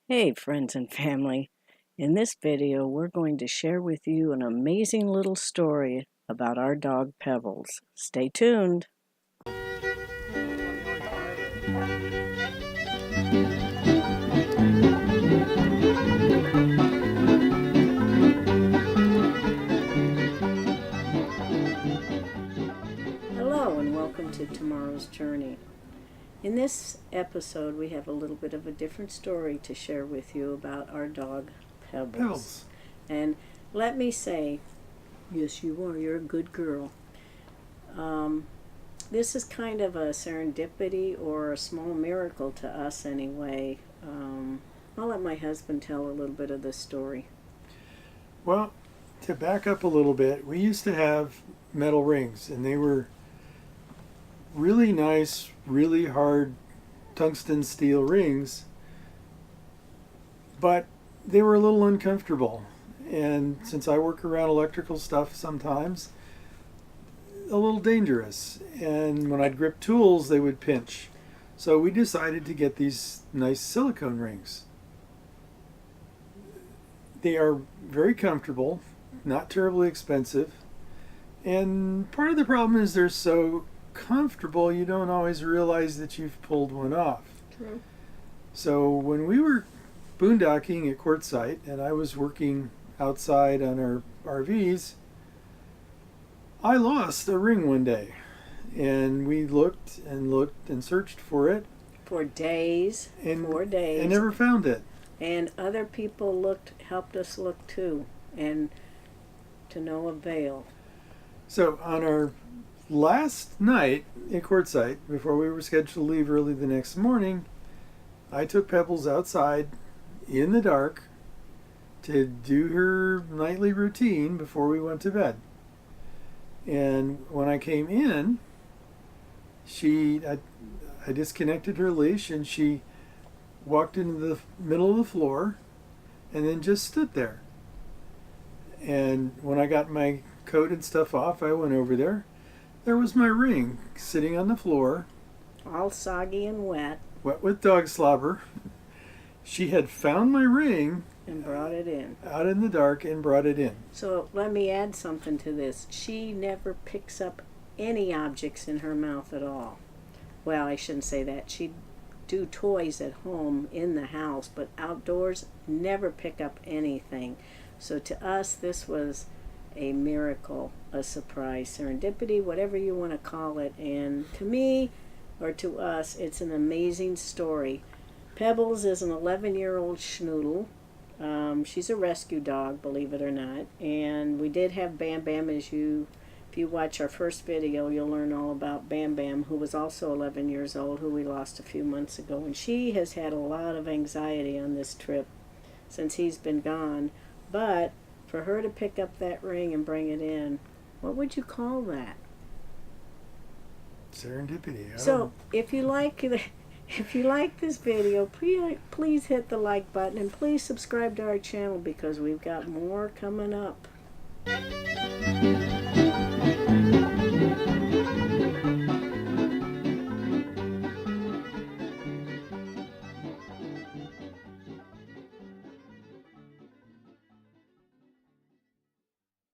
Hey friends and family, in this video we're going to share with you an amazing little story about our dog Pebbles. Stay tuned. Hello and welcome to Tomorrow's Journey. In this episode we have a little bit of a different story to share with you about our dog Pebbles. And let me say, yes you are, you're a good girl. This is kind of a serendipity or a small miracle to us anyway. I'll let my husband tell a little bit of this story. Well, to back up a little bit, we used to have metal rings, and they were really nice, really hard tungsten steel rings, but they were a little uncomfortable. And since I work around electrical stuff sometimes, a little dangerous. And when I'd grip tools, they would pinch. So we decided to get these nice silicone rings. They are very comfortable, not terribly expensive. And part of the problem is they're so comfortable you don't always realize that you've pulled one off. True. So when we were boondocking at Quartzsite and I was working outside on our RVs, I lost a ring one day. And we looked and searched for it. For days. And 4 days. I never found it. And other people helped us look too, and to no avail. So on our last night at Quartzsite, before we were scheduled to leave early the next morning, I took Pebbles outside in the dark to do her nightly routine before we went to bed. And when I came in, I disconnected her leash and she walked into the middle of the floor and then just stood there. And when I got my coat and stuff off, I went over there. There was my ring sitting on the floor. All soggy and wet. Wet with dog slobber. She had found my ring And brought it in. out in the dark and brought it in. So let me add something to this. She never picks up any objects in her mouth at all. Well, I shouldn't say that. She'd do toys at home in the house, but outdoors, never pick up anything. So to us, this was a miracle, a surprise, serendipity, whatever you want to call it. And to me, or to us, it's an amazing story. Pebbles is an 11-year-old schnoodle. She's a rescue dog, believe it or not. And we did have Bam Bam, if you watch our first video, you'll learn all about Bam Bam, who was also 11 years old, who we lost a few months ago. And she has had a lot of anxiety on this trip since he's been gone. But for her to pick up that ring and bring it in, what would you call that? Serendipity. So if you like this video, please hit the like button and please subscribe to our channel because we've got more coming up.